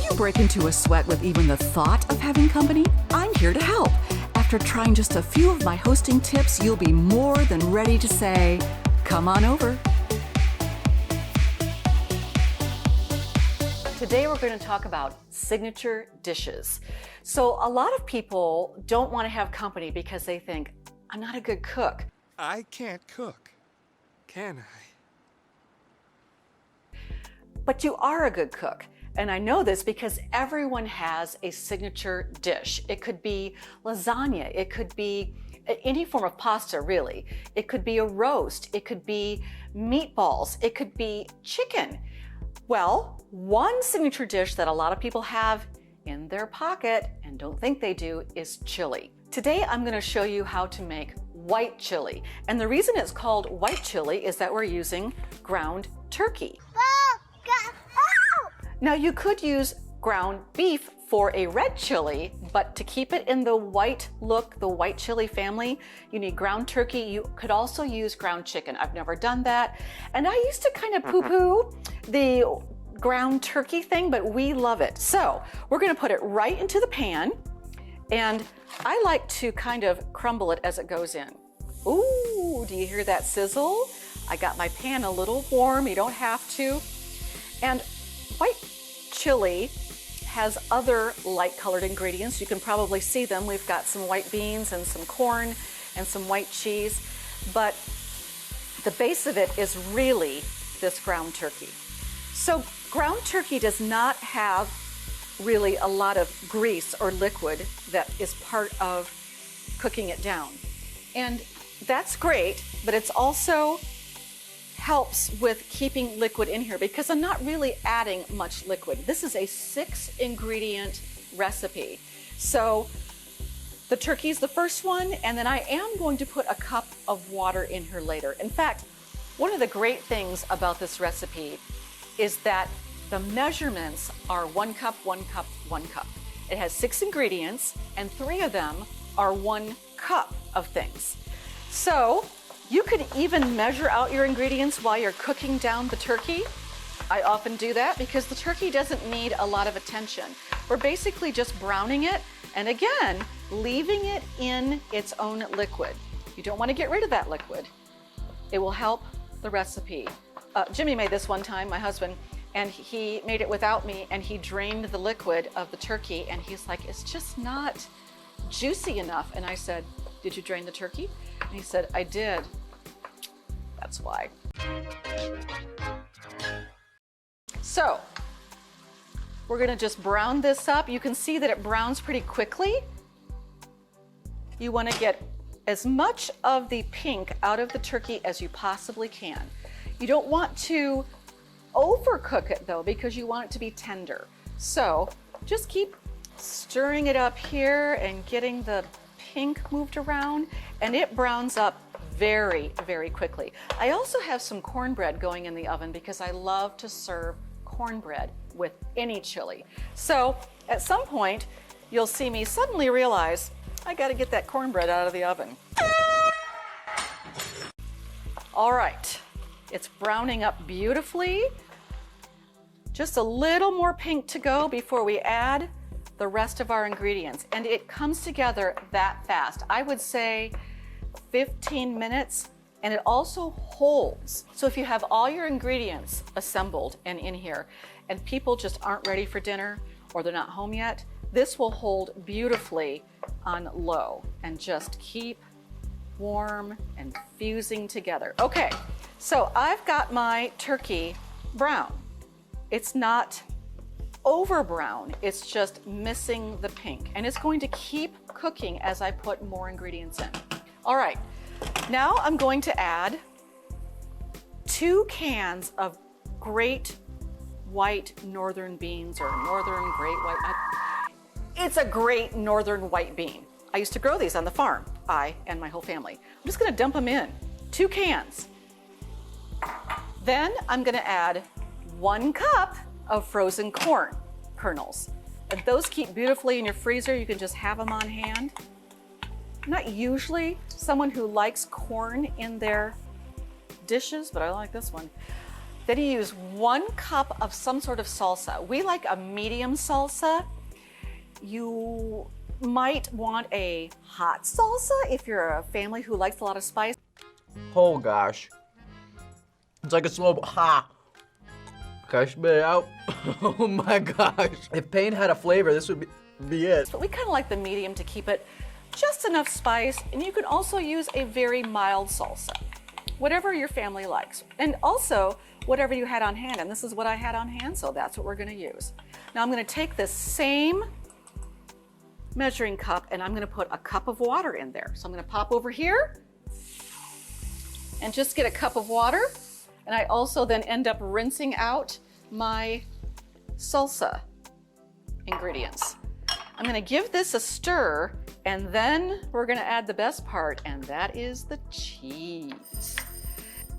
you break into a sweat with even the thought of having company? I'm here to help. After trying just a few of my hosting tips, you'll be more than ready to say, come on over. Today we're going to talk about signature dishes. So a lot of people don't want to have company because they think, I'm not a good cook. I can't cook, can I? But you are a good cook. And I know this because everyone has a signature dish. It could be lasagna. It could be any form of pasta, really. It could be a roast. It could be meatballs. It could be chicken. Well, one signature dish that a lot of people have in their pocket and don't think they do is chili. Today, I'm going to show you how to make white chili. And the reason it's called white chili is that we're using ground turkey. Now, you could use ground beef for a red chili, but to keep it in the white look, the white chili family, you need ground turkey. You could also use ground chicken. I've never done that. And I used to kind of poo-poo the ground turkey thing, but we love it. So we're gonna put it right into the pan, and I like to kind of crumble it as it goes in. Ooh, do you hear that sizzle? I got my pan a little warm, you don't have to. And white chili has other light colored ingredients. You can probably see them. We've got some white beans and some corn and some white cheese, but the base of it is really this ground turkey. So ground turkey does not have really a lot of grease or liquid that is part of cooking it down. And that's great, but it's also helps with keeping liquid in here because I'm not really adding much liquid. This is a 6-ingredient recipe. So the turkey's the first one, and then I am going to put a cup of water in here later. In fact, one of the great things about this recipe is that the measurements are 1 cup, 1 cup, 1 cup. It has 6 ingredients, and 3 of them are 1 cup of things. So you could even measure out your ingredients while you're cooking down the turkey. I often do that because the turkey doesn't need a lot of attention. We're basically just browning it, and again, leaving it in its own liquid. You don't want to get rid of that liquid. It will help the recipe. Jimmy made this one time, my husband, and he made it without me, and he drained the liquid of the turkey, and he's like, it's just not juicy enough. And I said, did you drain the turkey? And he said, I did. That's why. So we're gonna just brown this up. You can see that it browns pretty quickly. You wanna get as much of the pink out of the turkey as you possibly can. You don't want to overcook it though, because you want it to be tender. So just keep stirring it up here and getting the pink moved around, and it browns up very, very quickly. I also have some cornbread going in the oven because I love to serve cornbread with any chili. So at some point, you'll see me suddenly realize I gotta get that cornbread out of the oven. All right, it's browning up beautifully. Just a little more pink to go before we add the rest of our ingredients. And it comes together that fast. I would say 15 minutes, and it also holds. So if you have all your ingredients assembled and in here, and people just aren't ready for dinner or they're not home yet, this will hold beautifully on low and just keep warm and fusing together. Okay, so I've got my turkey brown. It's not over brown, it's just missing the pink, and it's going to keep cooking as I put more ingredients in. All right, now I'm going to add 2 cans of great white northern beans, or northern great white. It's a great northern white bean. I used to grow these on the farm, I and my whole family. I'm just gonna dump them in, 2 cans. Then I'm gonna add 1 cup of frozen corn kernels. And those keep beautifully in your freezer. You can just have them on hand. I'm not usually someone who likes corn in their dishes, but I like this one. Then you use 1 cup of some sort of salsa. We like a medium salsa. You might want a hot salsa if you're a family who likes a lot of spice. Oh gosh. It's like a slow, Can I spit it out? Oh my gosh. If pain had a flavor, this would be it. But we kind of like the medium to keep it just enough spice, and you can also use a very mild salsa, whatever your family likes. And also, whatever you had on hand, and this is what I had on hand, so that's what we're gonna use. Now I'm gonna take this same measuring cup and I'm gonna put a cup of water in there. So I'm gonna pop over here and just get a cup of water. And I also then end up rinsing out my salsa ingredients. I'm gonna give this a stir, and then we're gonna add the best part, and that is the cheese.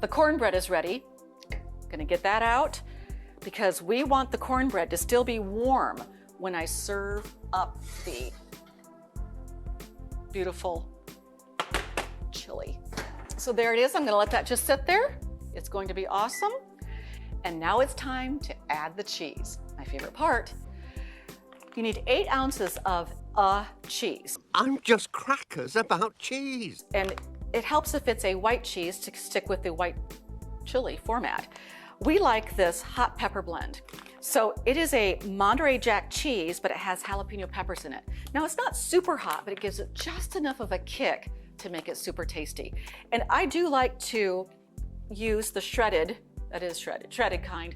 The cornbread is ready. Gonna get that out because we want the cornbread to still be warm when I serve up the beautiful chili. So there it is. I'm gonna let that just sit there. It's going to be awesome. And now it's time to add the cheese, my favorite part. You need 8 ounces of cheese. I'm just crackers about cheese. And it helps if it's a white cheese to stick with the white chili format. We like this hot pepper blend. So it is a Monterey Jack cheese, but it has jalapeno peppers in it. Now it's not super hot, but it gives it just enough of a kick to make it super tasty. And I do like to use the shredded kind,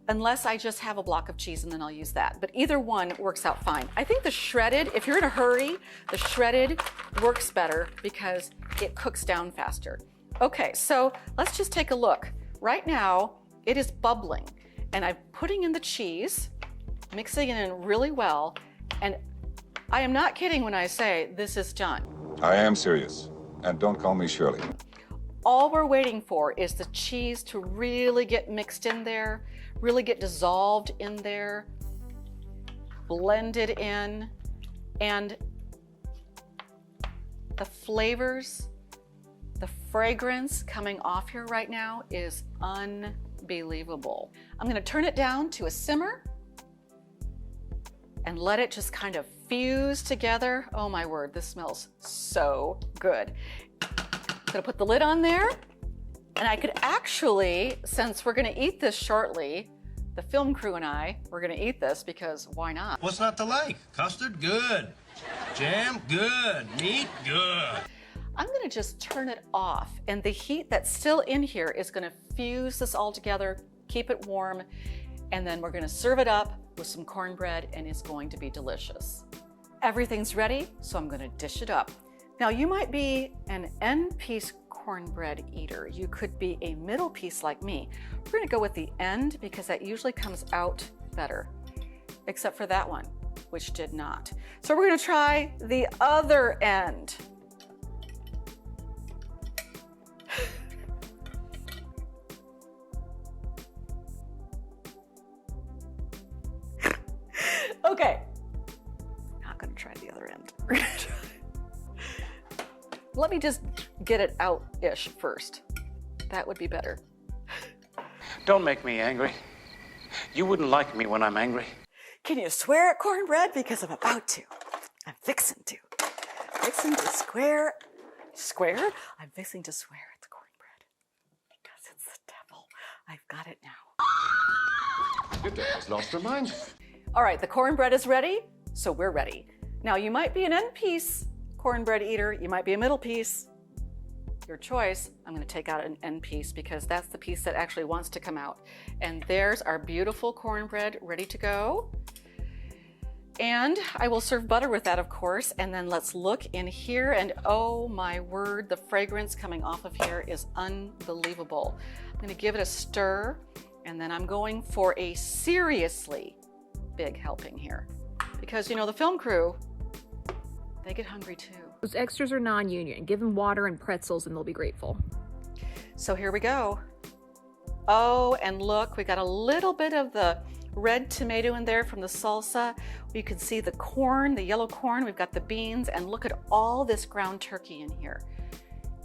unless I just have a block of cheese, and then I'll use that. But either one works out fine. I think the shredded, if you're in a hurry, the shredded works better because it cooks down faster. Okay, so let's just take a look. Right now, it is bubbling, and I'm putting in the cheese, mixing it in really well, and I am not kidding when I say this is done. I am serious, and don't call me Shirley. All we're waiting for is the cheese to really get mixed in there, really get dissolved in there, blended in, and the flavors, the fragrance coming off here right now is unbelievable. I'm gonna turn it down to a simmer and let it just kind of fuse together. Oh my word, this smells so good. I'm gonna put the lid on there, and I could actually, since we're gonna eat this shortly, the film crew and I, we're gonna eat this because why not? What's not to like? Custard? Good. Jam? Good. Meat? Good. I'm gonna just turn it off, and the heat that's still in here is gonna fuse this all together, keep it warm, and then we're gonna serve it up with some cornbread, and it's going to be delicious. Everything's ready, so I'm gonna dish it up. Now, you might be an end-piece cornbread eater. You could be a middle piece like me. We're gonna go with the end because that usually comes out better, except for that one, which did not. So we're gonna try the other end. Okay, not gonna try the other end. We're gonna try. Let me just get it out-ish first. That would be better. Don't make me angry. You wouldn't like me when I'm angry. Can you swear at cornbread? Because I'm about to. I'm fixing to. Fixing to swear. Swear? I'm fixing to swear at the cornbread. Because it's the devil. I've got it now. The devil's lost her mind. All right, the cornbread is ready, so we're ready. Now, you might be an end-piece cornbread eater, you might be a middle piece. Your choice. I'm going to take out an end piece because that's the piece that actually wants to come out. And there's our beautiful cornbread ready to go. And I will serve butter with that, of course. And then let's look in here, and oh my word, the fragrance coming off of here is unbelievable. I'm going to give it a stir, and then I'm going for a seriously big helping here. Because, you know, the film crew, they get hungry too. Those extras are non-union. Give them water and pretzels and they'll be grateful. So here we go. Oh, and look, we got a little bit of the red tomato in there from the salsa. You can see the corn, the yellow corn. We've got the beans, and look at all this ground turkey in here.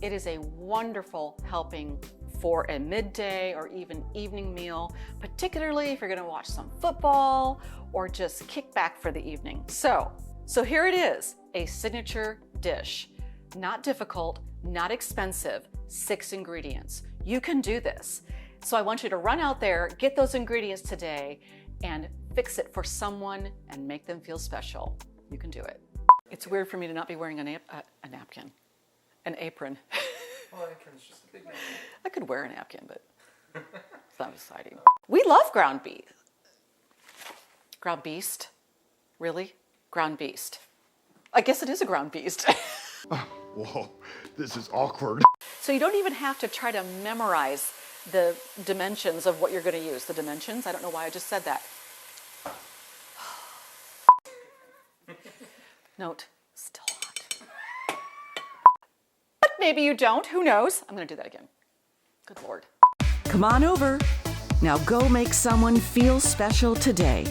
It is a wonderful helping for a midday or even evening meal, particularly if you're gonna watch some football or just kick back for the evening. So here it is, a signature dish. Not difficult, not expensive, 6 ingredients. You can do this. So I want you to run out there, get those ingredients today, and fix it for someone and make them feel special. You can do it. It's weird for me to not be wearing a napkin, an apron. Well, apron's just a big napkin. I could wear a napkin, but it's not exciting. We love ground beef. Ground beast? Really? Ground beast. I guess it is a ground beast. Whoa, this is awkward. So you don't even have to try to memorize the dimensions of what you're going to use. The dimensions? I don't know why I just said that. Note, still hot. But maybe you don't. Who knows? I'm going to do that again. Good Lord. Come on over. Now go make someone feel special today.